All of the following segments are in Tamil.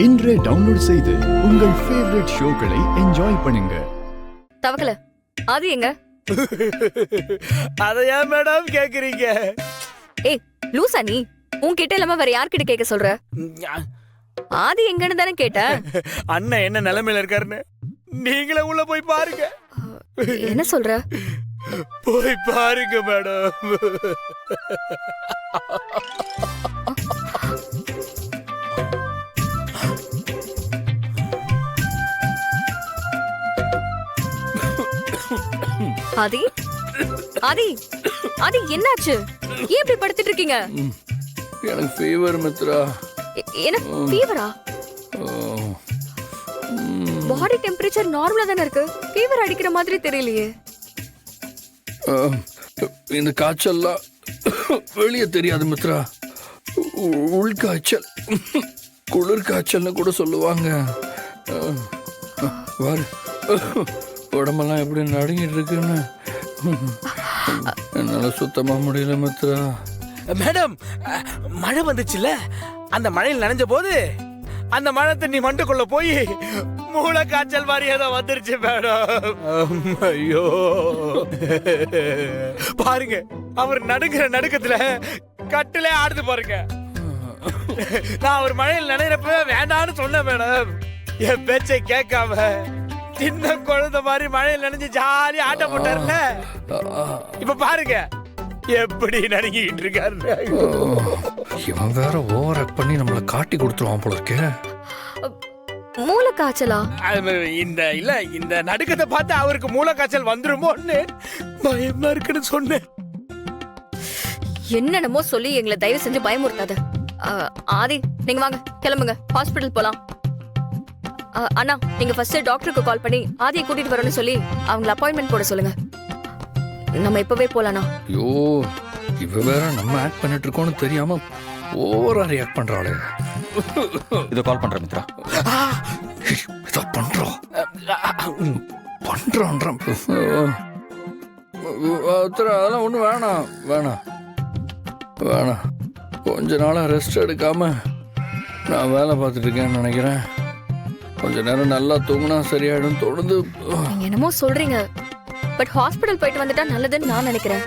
இன்றே டவுன்லோட் செய்து உங்கள் ஃபேவரட் ஷோக்களை என்ஜாய் பண்ணுங்க. தவக்கல அது எங்க? அத ஏன் மேடம் கேக்குறீங்க? ஏய் லூசா நீ? உன்கிட்ட இல்லாம வேற யார்கிட்ட கேட்க சொல்ற? ஆதி எங்கன்னு தானே கேட்ட. அண்ணன் என்ன நிலைமையில இருக்காருன்னு நீங்களே உள்ள போய் பாருங்க. என்ன சொல்ற? போய் பாருங்க மேடம். ஆதி ஆதி ஆதி என்னாச்சு? ஏன் இப்படி படுத்துட்டு இருக்கீங்க? எனக்கு ஃபீவர் மித்ரா. என்ன ஃபீவரா? பாடி டெம்பரேச்சர் நார்மலா தானே இருக்கு. ஃபீவர் அடிக்கிற மாதிரி தெரியலையே. இந்த காய்ச்சல்லாம் வெளியே தெரியாது மித்ரா. உள்காய்ச்சல், குளிர் காய்ச்சல்னு கூட சொல்லுவாங்க. பாரு உடம்பெல்லாம் எப்படி நடுங்கிட்டு இருக்குன்னு என்னால சுத்தமா முடியல மித்ரா. மேடம் மழை வந்துச்சுல்ல, அந்த மழையில் நனைஞ்ச போது அந்த மழை தண்ணி மண்டுக்குள்ள போய் மூளை காய்ச்சல் மாதிரி ஏதோ வந்துருச்சு மேடம். ஐயோ பாருங்க, அவர் நடுங்கிற நடுக்கத்துல கட்டிலே ஆடுது பாருங்க. நான் அவர் மழையில் நனைகிறப்ப வேண்டான்னு சொன்னேன் மேடம். என் பேச்சை கேட்காம சின்ன குழந்தை மாதிரி மழையில் நனைஞ்சு ஜாலியா ஆட்ட போட்டாருல. இப்ப பாருங்க எப்படி நடுங்கிட்டு இருக்காரு. இவன் வேற ஓவர் ஆக்ட் பண்ணி நம்மள காட்டி கொடுத்துருவான் போல இருக்கே. மூளை காய்ச்சலா? இந்த நடுக்கத்தை பார்த்து அவருக்கு மூளை காய்ச்சல் வந்துருமோன்னு பயமா இருக்குன்னு சொன்னேன். என்னென்னமோ சொல்லி எங்களை தயவு செஞ்சு பயமுறுத்தாத. ஆதி நீங்க வாங்க, கிளம்புங்க, ஹாஸ்பிடல் போலாம். அண்ணா நீங்க ஃபர்ஸ்ட் டாக்டருக்கு கால் பண்ணி ஆதியை கூட்டிட்டு வரணும்னு சொல்லி அவங்கள அப்பாயின்மெண்ட் போட சொல்லுங்க. நம்ம இப்பவே போலாம்ண்ணா. ஐயோ இவ வேற நம்ம ஆக்ட் பண்ணிட்டு இருக்கோம்னு தெரியாம ஓவரா ரியாக்ட் பண்றாளே. இத கால் பண்றேன் மித்ரா. இத பண்றோம் அதெல்லாம் ஒண்ணு வேணாம் வேணாம் வேணாம். கொஞ்ச நாளா ரெஸ்ட் எடுக்காம நான் வேலை பார்த்துட்டு இருக்கேன்னு நினைக்கிறேன். கொஞ்ச நேரம் நல்லா தூங்கினா சரியாயிடும் தோணுது. நீங்க என்னமோ சொல்றீங்க, பட் ஹாஸ்பிடல் போயிட்டு வந்துட்டா நல்லதுன்னு நான் நினைக்கிறேன்.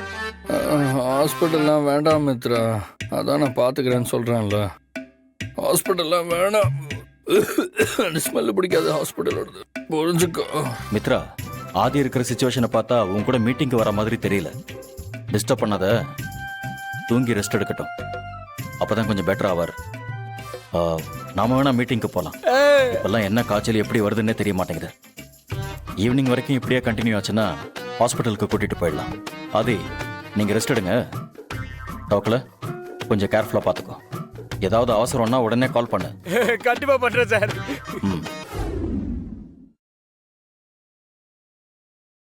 ஹாஸ்பிட்டல்லாம் வேண்டாம் மித்ரா, அதான் நான் பாத்துக்கிறேன்னு சொல்றேன்ல. ஹாஸ்பிட்டல்லாம் வேணாம், ஸ்மெல் பிடிக்காது ஹாஸ்பிட்டலோட, புரிஞ்சுக்கோ. மித்ரா, ஆதி இருக்கிற சிச்சுவேஷனை பார்த்தா உன் கூட மீட்டிங்க்கு வர மாதிரி தெரியல. டிஸ்டர்ப் பண்ணாத, தூங்கி ரெஸ்ட் எடுக்கட்டும், அப்பதான் கொஞ்சம் பெட்டர் ஆவார். நாம வேணா மீட்டிங்க்கு போலாம். இப்பெல்லாம் என்ன காய்ச்சல் எப்படி வருதுன்னே தெரிய மாட்டேங்குது. ஈவினிங் வரைக்கும் இப்படியே கண்டினியூ ஆச்சுன்னா ஹாஸ்பிட்டலுக்கு கூட்டிட்டு போயிடலாம். ஆதி நீங்க ரெஸ்ட் எடுங்க. டாக்டர் கொஞ்சம் கேர்ஃபுல்லா பாத்துக்கோ. ஏதாவது அவசரம்னா உடனே கால் பண்ணு. கண்டிப்பா பண்றேன் சார்.